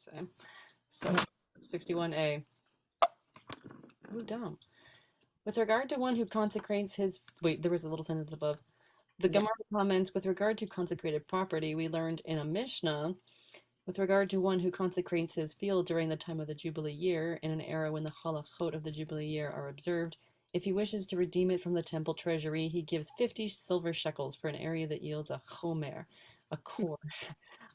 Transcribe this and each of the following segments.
say. So, 61a. Oh, dumb. With regard to one who consecrates his... Wait, there was a little sentence above. The Yeah. Gemara comments, with regard to consecrated property, we learned in a Mishnah, with regard to one who consecrates his field during the time of the Jubilee year, in an era when the halachot of the Jubilee year are observed, if he wishes to redeem it from the temple treasury, he gives 50 silver shekels for an area that yields a chomer, a core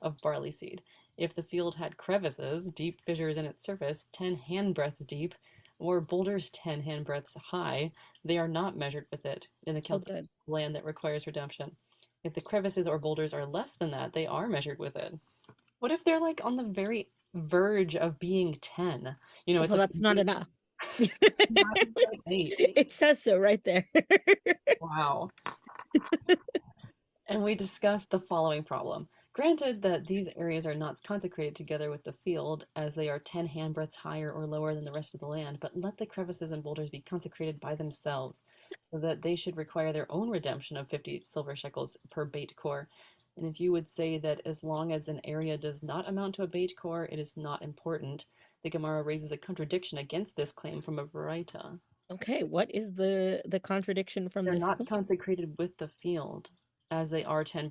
of barley seed. If the field had crevices, deep fissures in its surface, 10 handbreadths deep, or boulders 10 handbreadths high, they are not measured with it in the Oh, calculation good. of land that requires redemption. If the crevices or boulders are less than that, they are measured with it. What if they're like on the very verge of being 10? You know, it's Well, like that's not enough. 9.8. It says so right there. Wow. And we discussed the following problem. Granted that these areas are not consecrated together with the field, as they are 10 handbreadths higher or lower than the rest of the land, but let the crevices and boulders be consecrated by themselves, so that they should require their own redemption of 50 silver shekels per bait core. And if you would say that as long as an area does not amount to a bait core, it is not important, the Gemara raises a contradiction against this claim from a Baraita. Okay, what is the contradiction from They're this not claim? consecrated with the field, as they are 10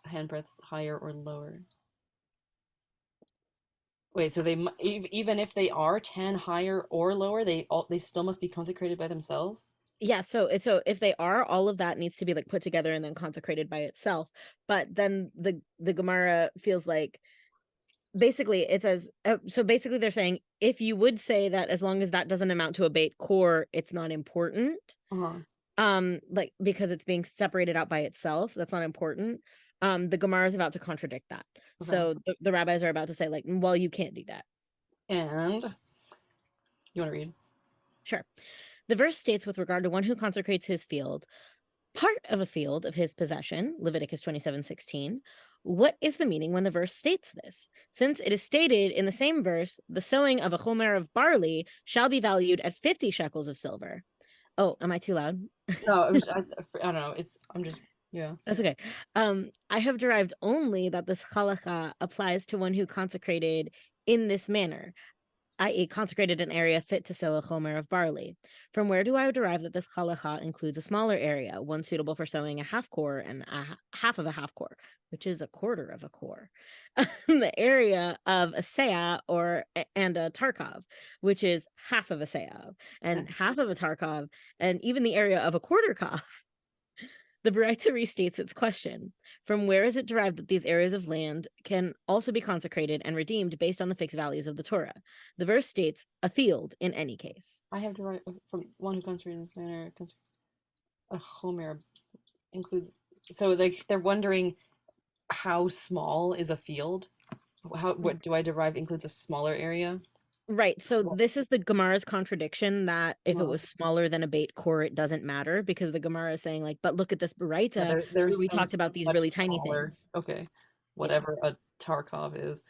handbreadths higher or lower. Wait, so they even if they are 10 higher or lower, they still must be consecrated by themselves? Yeah, so if they are, all of that needs to be like put together and then consecrated by itself. But then the Gemara feels like basically it says so basically they're saying if you would say that as long as that doesn't amount to a bait core, it's not important. Uh-huh. Like because it's being separated out by itself, that's not important. The Gemara is about to contradict that. Okay. So the rabbis are about to say like, well, you can't do that. And you want to read? Sure. The verse states with regard to one who consecrates his field, part of a field of his possession, Leviticus 27:16. What is the meaning when the verse states this? Since it is stated in the same verse, the sowing of a homer of barley shall be valued at 50 shekels of silver. Oh, am I too loud? No, I don't know. I'm just, yeah. That's okay. I have derived only that this halacha applies to one who consecrated in this manner, i.e., consecrated an area fit to sow a chomer of barley. From where do I derive that this halacha includes a smaller area, one suitable for sowing a half core and half of a half core, which is a quarter of a core, the area of a seah and a tarkov, which is half of a seah and half of a tarkov, and even the area of a quarter kov. The Baraita restates its question. From where is it derived that these areas of land can also be consecrated and redeemed based on the fixed values of the Torah? The verse states a field in any case. I have to write from one who consecrated in this manner. A homer includes. So like they're wondering how small is a field? What do I derive includes a smaller area? Right. So Well, this is the Gemara's contradiction that if it uh, was smaller than a bait core, it doesn't matter because the Gemara is saying like, but look at this yeah, Baraita they're where we saying talked about these much really tiny smaller. things. Okay, Yeah. whatever a Tarkov is.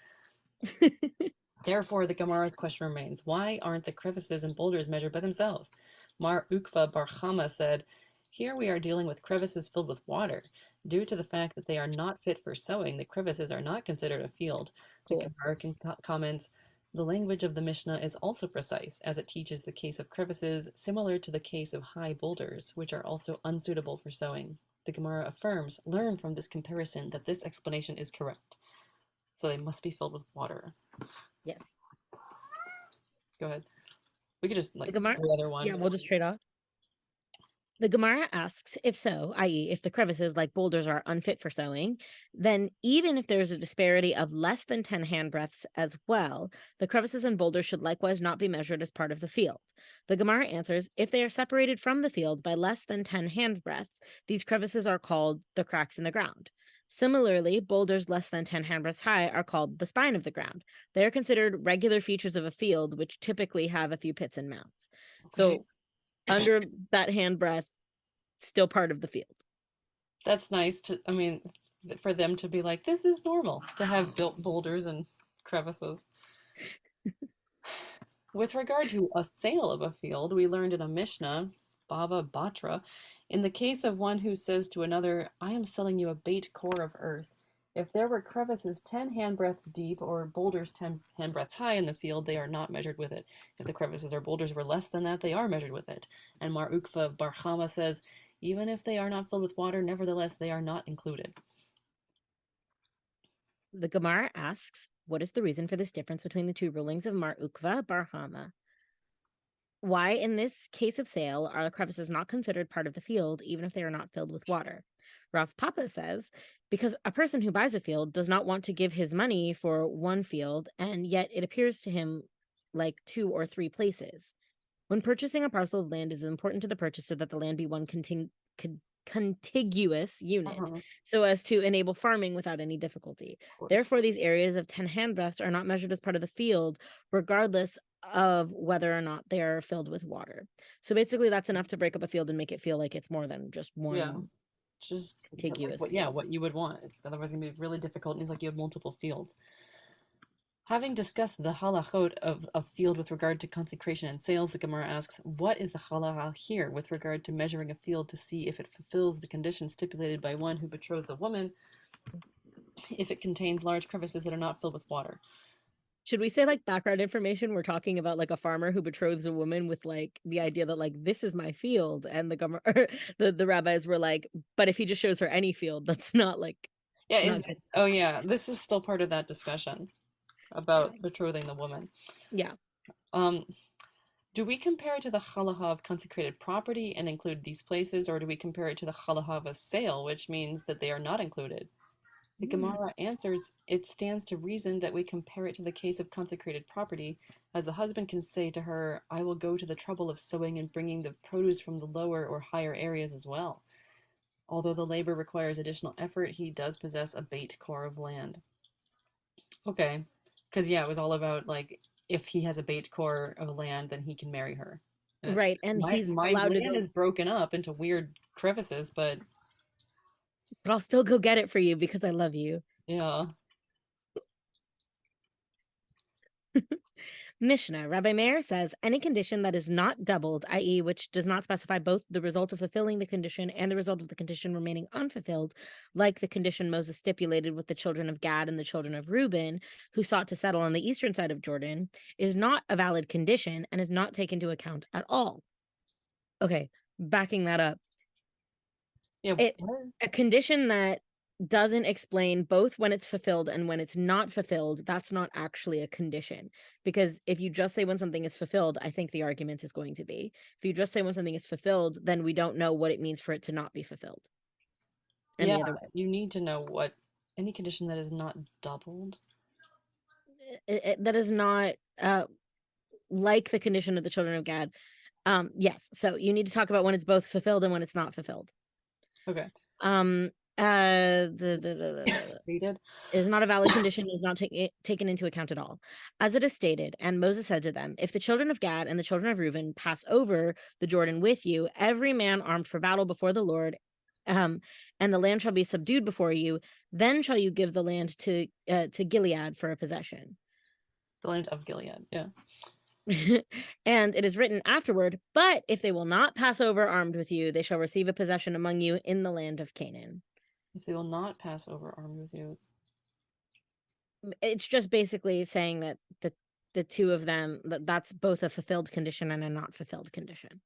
Therefore, the Gemara's question remains, why aren't the crevices and boulders measured by themselves? Mar Ukva Bar Chama said, here we are dealing with crevices filled with water. Due to the fact that they are not fit for sowing, the crevices are not considered a field. The Cool. Gemara comments, the language of the Mishnah is also precise, as it teaches the case of crevices similar to the case of high boulders, which are also unsuitable for sowing. The Gemara affirms, learn from this comparison that this explanation is correct. So they must be filled with water. Yes. Go ahead. We could just The like Gemara. the other Yeah, one. we'll just trade off. The Gemara asks if so, i.e., if the crevices like boulders are unfit for sowing, then even if there's a disparity of less than 10 handbreadths as well, the crevices and boulders should likewise not be measured as part of the field. The Gemara answers if they are separated from the field by less than 10 handbreadths, these crevices are called the cracks in the ground. Similarly, boulders less than 10 handbreadths high are called the spine of the ground. They are considered regular features of a field, which typically have a few pits and mounds. Okay. So under that handbreadth, still part of the field. That's nice to, I mean, for them to be like, this is normal to have built boulders and crevices. With regard to a sale of a field, we learned in a Mishnah, Bava Batra, in the case of one who says to another, I am selling you a bait core of earth, If there were crevices 10 handbreadths deep or boulders 10 handbreadths high in the field, they are not measured with it. If the crevices or boulders were less than that, they are measured with it. And Mar Ukva Bar Chama says, even if they are not filled with water, nevertheless, they are not included. The Gemara asks, what is the reason for this difference between the two rulings of Mar Ukva Bar Hama? Why, in this case of sale, are the crevices not considered part of the field, even if they are not filled with water? Rav Papa says, because a person who buys a field does not want to give his money for one field, and yet it appears to him like 2 or 3 places. When purchasing a parcel of land, it is important to the purchaser that the land be one contiguous unit, so as to enable farming without any difficulty. Therefore, these areas of 10 handbreadths are not measured as part of the field, regardless of whether or not they are filled with water. So basically, that's enough to break up a field and make it feel like it's more than just one just contiguous like, field. what you would want. It's otherwise going to be really difficult. It means like you have multiple fields. Having discussed the halachot of a field with regard to consecration and sales, the Gemara asks, what is the halacha here with regard to measuring a field to see if it fulfills the conditions stipulated by one who betroths a woman, if it contains large crevices that are not filled with water? Should we say like background information? We're talking about like a farmer who betroths a woman with like the idea that like this is my field, and the rabbis were like, but if he just shows her any field, that's not like yeah. Oh yeah, this is still part of that discussion about betrothing the woman. Yeah. Do we compare it to the halacha of consecrated property and include these places, or do we compare it to the halacha of a sale, which means that they are not included? The Gemara answers, it stands to reason that we compare it to the case of consecrated property, as the husband can say to her, I will go to the trouble of sowing and bringing the produce from the lower or higher areas as well. Although the labor requires additional effort, he does possess a bait core of land. Okay, because yeah, it was all about like, if he has a bait core of land, then he can marry her. And right, and he's my allowed land to go, is broken up into weird crevices, but I'll still go get it for you because I love you. yeah. Mishnah, Rabbi Meir says, any condition that is not doubled, i.e., which does not specify both the result of fulfilling the condition and the result of the condition remaining unfulfilled, like the condition Moses stipulated with the children of Gad and the children of Reuben, who sought to settle on the eastern side of Jordan, is not a valid condition and is not taken into account at all. Okay, backing that up. Yeah. A condition that doesn't explain both when it's fulfilled and when it's not fulfilled, that's not actually a condition. Because if you just say when something is fulfilled, I think the argument is going to be, if you just say when something is fulfilled, then we don't know what it means for it to not be fulfilled. Any other way. You need to know what any condition that is not doubled. That is not like the condition of the children of Gad. Yes, so you need to talk about when it's both fulfilled and when it's not fulfilled. Okay. Stated is not a valid condition, is not taken into account at all. As it is stated, and Moses said to them, if the children of Gad and the children of Reuben pass over the Jordan with you, every man armed for battle before the Lord, and the land shall be subdued before you, then shall you give the land to Gilead for a possession. The land of Gilead, yeah. And it is written afterward, but if they will not pass over armed with you, they shall receive a possession among you in the land of Canaan. If they will not pass over armed with you. It's just basically saying that the two of them, that's both a fulfilled condition and a not fulfilled condition.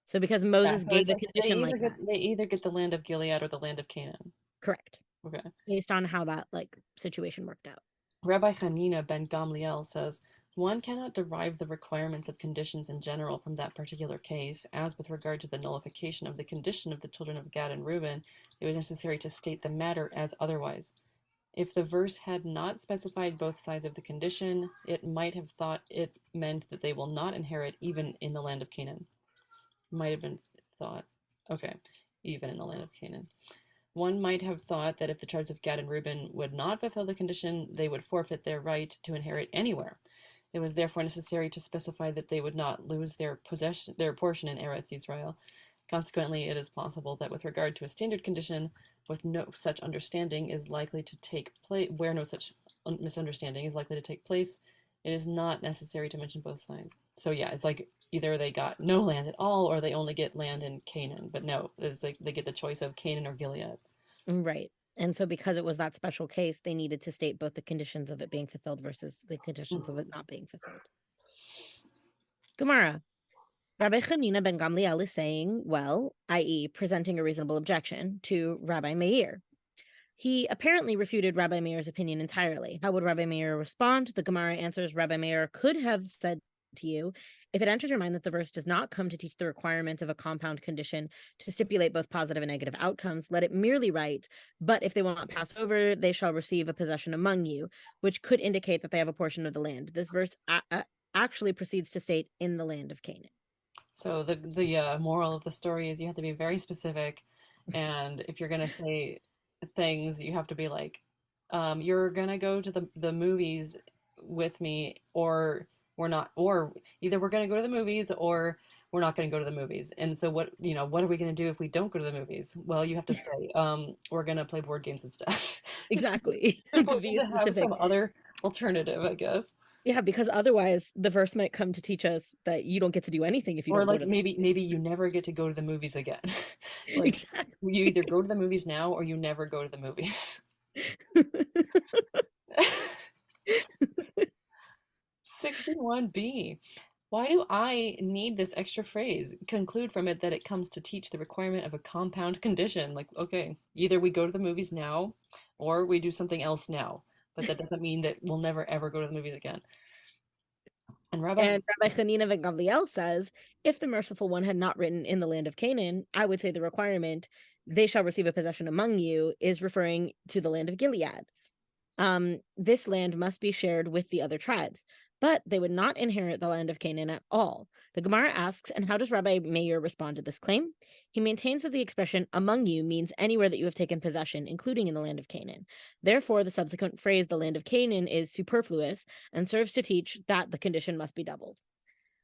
So because Moses gave a condition like that. They either get the land of Gilead or the land of Canaan. Correct. Okay. Based on how that like situation worked out. Rabbi Hanina ben Gamliel says, one cannot derive the requirements of conditions in general from that particular case, as with regard to the nullification of the condition of the children of Gad and Reuben, it was necessary to state the matter as otherwise. If the verse had not specified both sides of the condition, it might have thought it meant that they will not inherit even in the land of Canaan. Might have been thought, okay, even in the land of Canaan. One might have thought that if the tribes of Gad and Reuben would not fulfill the condition, they would forfeit their right to inherit anywhere. It was therefore necessary to specify that they would not lose their portion in Eretz Yisrael. Consequently, it is possible that with regard to a standard condition, with no such understanding is likely to take place, where no such misunderstanding is likely to take place, it is not necessary to mention both sides. So yeah, it's like either they got no land at all, or they only get land in Canaan. But no, it's like they get the choice of Canaan or Gilead. Right. And so because it was that special case, they needed to state both the conditions of it being fulfilled versus the conditions of it not being fulfilled. Gemara. Rabbi Chanina ben Gamliel is saying, well, i.e., presenting a reasonable objection to Rabbi Meir. He apparently refuted Rabbi Meir's opinion entirely. How would Rabbi Meir respond? The Gemara answers, Rabbi Meir could have said to you, if it enters your mind that the verse does not come to teach the requirement of a compound condition to stipulate both positive and negative outcomes, let it merely write, but if they will not pass over, they shall receive a possession among you, which could indicate that they have a portion of the land. This verse actually proceeds to state in the land of Canaan. So the moral of the story is you have to be very specific, and if you're gonna say things, you have to be like, you're gonna go to the movies with me, or we're not, or either we're gonna go to the movies or we're not gonna go to the movies. And so what are we gonna do if we don't go to the movies? Well, you have to say, we're gonna play board games instead. It's Exactly. To important be to have specific. some other alternative, I guess. Yeah, because otherwise the verse might come to teach us that you don't get to do anything if you Or don't go like to the maybe you never get to go to the movies again. Like exactly. you either go to the movies now or you never go to the movies. 61b. Why do I need this extra phrase? Conclude from it that it comes to teach the requirement of a compound condition. Like, okay, either we go to the movies now or we do something else now. But that doesn't mean that we'll never ever go to the movies again. And Rabbi, And Rabbi Hanina ben Gamliel says, if the merciful one had not written in the land of Canaan, I would say the requirement, they shall receive a possession among you, is referring to the land of Gilead. This land must be shared with the other tribes, but they would not inherit the land of Canaan at all. The Gemara asks, and how does Rabbi Meir respond to this claim? He maintains that the expression among you means anywhere that you have taken possession, including in the land of Canaan. Therefore, the subsequent phrase, the land of Canaan, is superfluous and serves to teach that the condition must be doubled.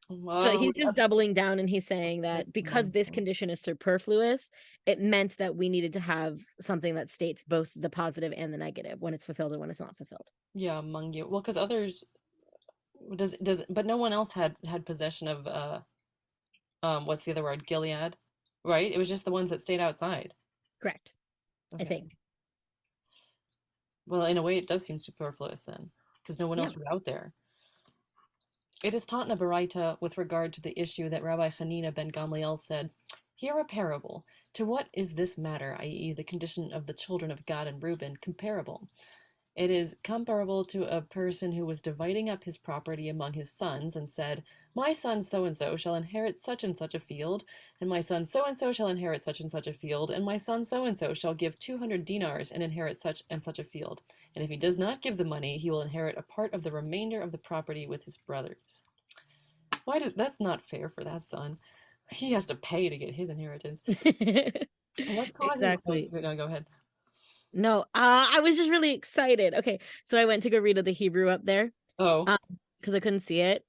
So oh, he's just doubling down and he's saying that's that because among this you. condition is superfluous, it meant that we needed to have something that states both the positive and the negative when it's fulfilled and when it's not fulfilled. Yeah, among you. Well, because others but no one else had possession of what's the other word? Gilead, right? It was just the ones that stayed outside. Correct, I Okay. think. Well, in a way, it does seem superfluous then, because no one Yeah. else was out there. It is taught in a Baraita with regard to the issue that Rabbi Hanina ben Gamliel said, hear a parable. To what is this matter, i.e., the condition of the children of Gad and Reuben, comparable? It is comparable to a person who was dividing up his property among his sons and said, my son so and so shall inherit such and such a field, and my son so and so shall inherit such and such a field, and my son so and so shall give 200 dinars and inherit such and such a field. And if he does not give the money, he will inherit a part of the remainder of the property with his brothers. That's not fair for that son? He has to pay to get his inheritance. And what's causing? Oh, Exactly. no, go ahead. No, I was just really excited. Okay, so I went to go read the Hebrew up there, Oh, um, because I couldn't see it,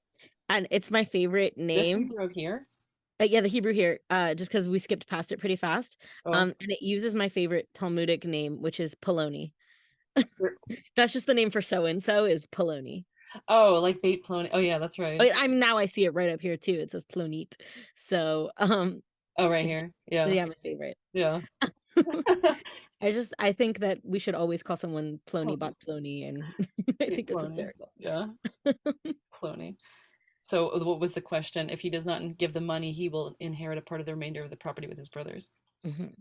and it's my favorite this name. Hebrew here. Yeah, the Hebrew here, just because we skipped past it pretty fast. Oh, And it uses my favorite Talmudic name, which is Poloni. That's just the name for so and so is Poloni. oh, like bait plone. Oh yeah, that's right. I'm now I see it right up here too. It says Plonit. So, Oh, right here. Yeah, yeah, my favorite. yeah. I think that we should always call someone Plony Cloney. bot Plony, and I Bait think it's Cloney. hysterical. Yeah, Cloney. So, what was the question? If he does not give the money, he will inherit a part of the remainder of the property with his brothers. Mhm.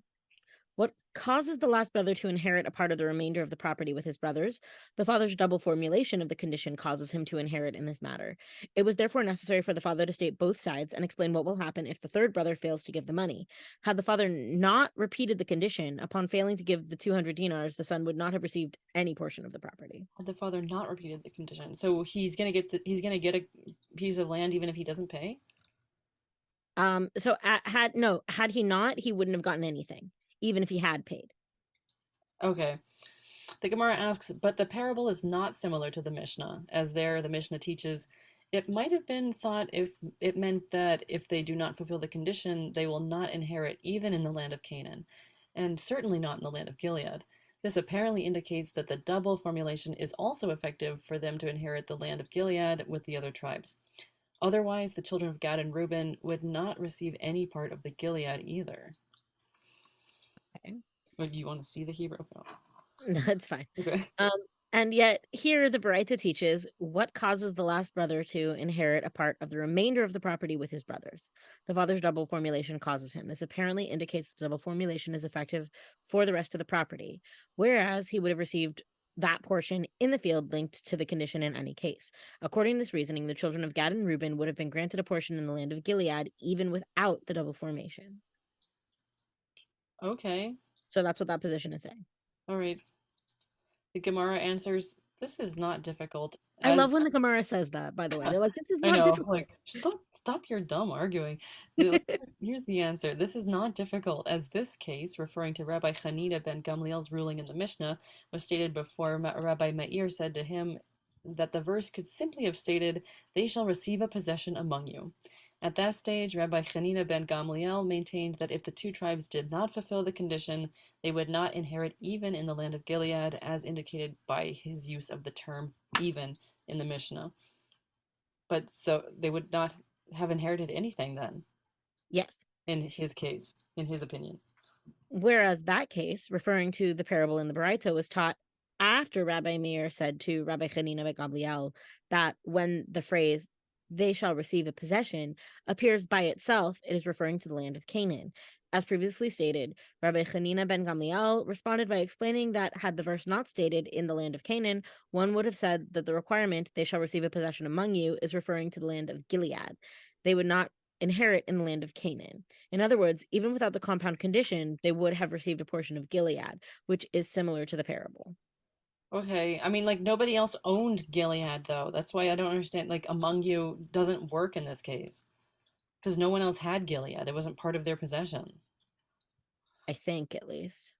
What causes the last brother to inherit a part of the remainder of the property with his brothers? The father's double formulation of the condition causes him to inherit in this matter. It was therefore necessary for the father to state both sides and explain what will happen if the third brother fails to give the money. Had the father not repeated the condition, upon failing to give the 200 dinars, the son would not have received any portion of the property. Had the father not repeated the condition, so he's gonna get a piece of land even if he doesn't pay. So had he not, he wouldn't have gotten anything, even if he had paid. Okay. The Gemara asks, but the parable is not similar to the Mishnah, as there the Mishnah teaches, it might have been thought if it meant that if they do not fulfill the condition, they will not inherit even in the land of Canaan, and certainly not in the land of Gilead. This apparently indicates that the double formulation is also effective for them to inherit the land of Gilead with the other tribes. Otherwise, the children of Gad and Reuben would not receive any part of the Gilead either. Okay. Or do you want to see the Hebrew? Okay. No, it's fine. Okay. Um, and yet here the Baraita teaches what causes the last brother to inherit a part of the remainder of the property with his brothers. The father's double formulation causes him. This apparently indicates that the double formulation is effective for the rest of the property, whereas he would have received that portion in the field linked to the condition in any case. According to this reasoning, the children of Gad and Reuben would have been granted a portion in the land of Gilead even without the double formation. Okay. So that's what that position is saying. All right. The Gemara answers, this is not difficult. I As love when the Gemara says that, by the way. They're like, this is I not know, difficult. like, stop your dumb arguing. Here's the answer. This is not difficult, as this case, referring to Rabbi Hanina ben Gamliel's ruling in the Mishnah, was stated before Rabbi Meir said to him that the verse could simply have stated, "They shall receive a possession among you." At that stage, Rabbi Hanina ben Gamliel maintained that if the two tribes did not fulfill the condition, they would not inherit even in the land of Gilead, as indicated by his use of the term even in the Mishnah. But so they would not have inherited anything then, Yes. in his case, in his opinion. Whereas that case, referring to the parable in the Baraita, was taught after Rabbi Meir said to Rabbi Hanina ben Gamliel that when the phrase "they shall receive a possession" appears by itself, it is referring to the land of Canaan. As previously stated, Rabbi Hanina ben Gamliel responded by explaining that had the verse not stated "in the land of Canaan," one would have said that the requirement "they shall receive a possession among you" is referring to the land of Gilead. They would not inherit in the land of Canaan. In other words, even without the compound condition, they would have received a portion of Gilead, which is similar to the parable. Okay, I mean, like, nobody else owned Gilead, though. That's why I don't understand. Like, among you doesn't work in this case. Because no one else had Gilead. It wasn't part of their possessions. I think, at least.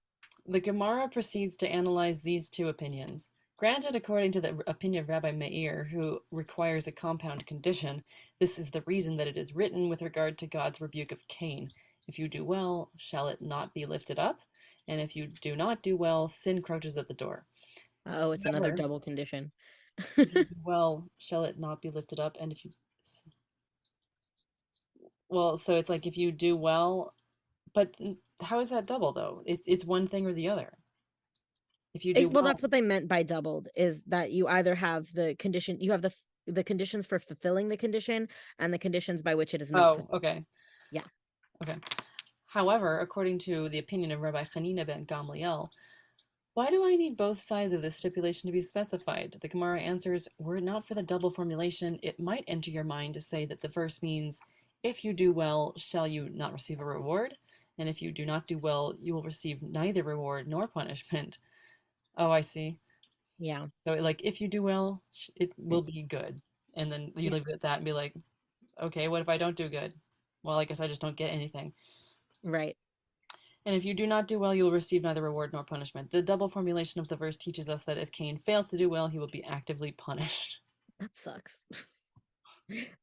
The Gemara proceeds to analyze these two opinions. Granted, according to the opinion of Rabbi Meir, who requires a compound condition, this is the reason that it is written with regard to God's rebuke of Cain. If you do well, shall it not be lifted up? And if you do not do well, sin crouches at the door. Oh, it's another However, double condition. if you do well, shall it not be lifted up? And if you, well, so it's like if you do well, but how is that double though? It's one thing or the other. If you do Well, well, that's what they meant by doubled, is that you either have the condition, you have the conditions for fulfilling the condition and the conditions by which it is not oh, fulfilled. okay, Yeah. okay. However, according to the opinion of Rabbi Hanina ben Gamliel, why do I need both sides of this stipulation to be specified? The Gemara answers, were it not for the double formulation, it might enter your mind to say that the verse means, if you do well, shall you not receive a reward? And if you do not do well, you will receive neither reward nor punishment. Oh, I see. Yeah. So, like, if you do well, it will be good. And then you Yes. leave it at that and be like, okay, what if I don't do good? Well, I guess I just don't get anything. Right. And if you do not do well, you will receive neither reward nor punishment. The double formulation of the verse teaches us that if Cain fails to do well, he will be actively punished. That sucks.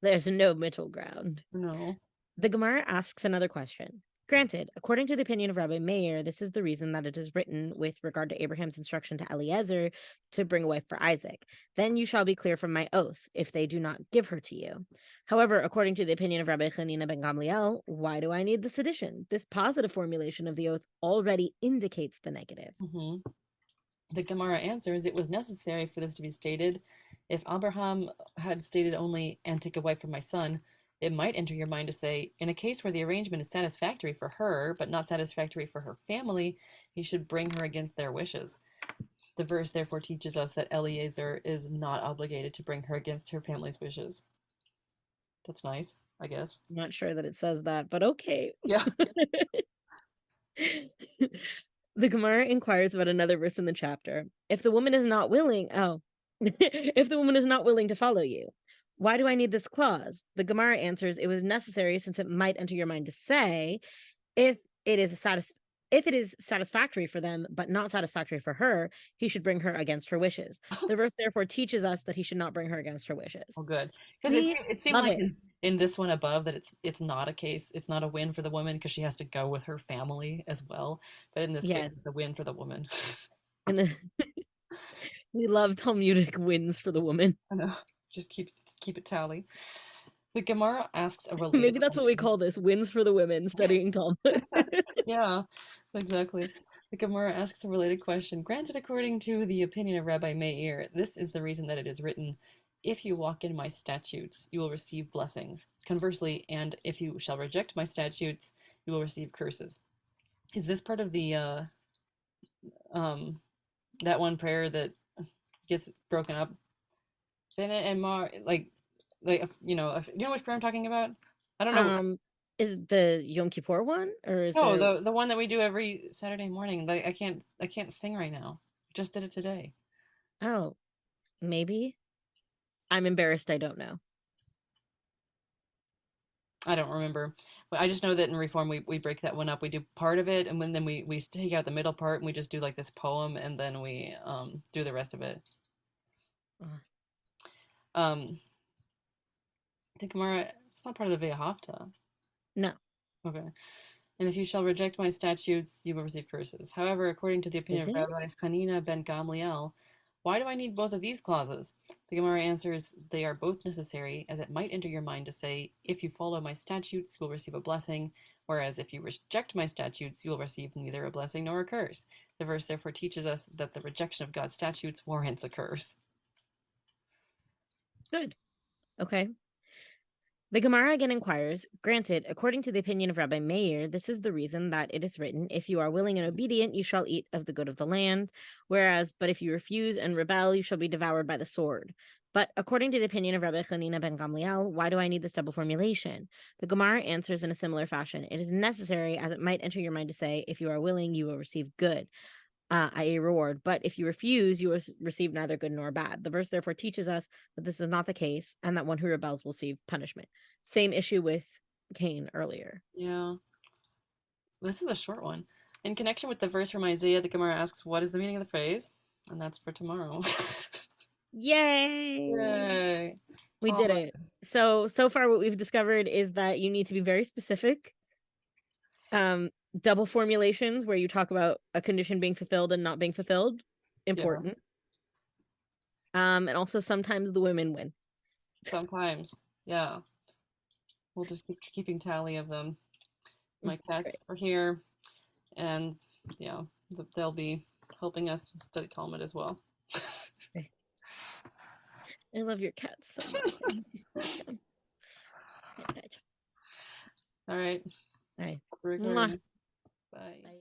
There's no middle ground. No. The Gemara asks another question. Granted, according to the opinion of Rabbi Meir, this is the reason that it is written with regard to Abraham's instruction to Eliezer to bring a wife for Isaac. Then you shall be clear from my oath, if they do not give her to you. However, according to the opinion of Rabbi Hanina ben Gamliel, why do I need this addition? This positive formulation of the oath already indicates the negative. hmm The Gemara answers, it was necessary for this to be stated. If Abraham had stated only, and take a wife for my son, it might enter your mind to say, in a case where the arrangement is satisfactory for her, but not satisfactory for her family, he should bring her against their wishes. The verse therefore teaches us that Eliezer is not obligated to bring her against her family's wishes. That's nice, I guess. I'm not sure that it says that, but okay. Yeah. The Gemara inquires about another verse in the chapter. If the woman is not willing, if the woman is not willing to follow you, why do I need this clause? The Gemara answers, it was necessary since it might enter your mind to say, if it is if it is satisfactory for them, but not satisfactory for her, he should bring her against her wishes. The verse therefore teaches us that he should not bring her against her wishes. Oh, good. Because We it seemed love like it. in this one above that it's not a case, it's not a win for the woman because she has to go with her family as well. But in this case, Yes. it's a win for the woman. And then we love Talmudic wins for the woman. I know. Just keep it tally. The Gemara asks a Maybe related that's what we question. call this, wins for the women studying Talmud. Yeah, exactly. The Gemara asks a related question. Granted, according to the opinion of Rabbi Meir, this is the reason that it is written, if you walk in my statutes, you will receive blessings. Conversely, and if you shall reject my statutes, you will receive curses. Is this part of the um that one prayer that gets broken up? Bennett and Mar, you know which prayer I'm talking about? I don't know. Um, is it the Yom Kippur one, or is No, there? the one that we do every Saturday morning. Like I can't sing right now. Just did it today. Oh, maybe. I'm embarrassed. I don't know. I don't remember. But I just know that in Reform we break that one up. We do part of it, and then we take out the middle part, and we just do like this poem, and then we do the rest of it. Uh, Um, the Gemara, it's not part of the Ve'ahavta. no, Okay. And if you shall reject my statutes, you will receive curses. However, according to the opinion is of it? Rabbi Hanina ben Gamliel, why do I need both of these clauses? The Gemara answers, they are both necessary, as it might enter your mind to say, if you follow my statutes, you will receive a blessing, whereas if you reject my statutes, you will receive neither a blessing nor a curse. The verse therefore teaches us that the rejection of God's statutes warrants a curse. Good. Okay. The Gemara again inquires, granted, according to the opinion of Rabbi Meir, this is the reason that it is written, if you are willing and obedient, you shall eat of the good of the land, but if you refuse and rebel, you shall be devoured by the sword. But according to the opinion of Rabbi Hanina ben Gamliel, why do I need this double formulation? The Gemara answers in a similar fashion. It is necessary, as it might enter your mind to say, if you are willing, you will receive good, i.e., reward. But if you refuse, you will receive neither good nor bad. The verse therefore teaches us that this is not the case, and that one who rebels will receive punishment. Same issue with Cain earlier. Yeah, this is a short one. In connection with the verse from Isaiah, the Gemara asks, what is the meaning of the phrase? And that's for tomorrow. Yay! Yay. We did Talmud. it. So far what we've discovered is that you need to be very specific. Double formulations where you talk about a condition being fulfilled and not being fulfilled, Yeah, important. And also sometimes the women win. sometimes. Yeah. We'll just keep keeping tally of them. My Great. cats are here, and yeah, they'll be helping us study Talmud as well. Great. I love your cats so much. I hope you sleep again. All right. All right. We're Mwah. recording. Bye. Bye.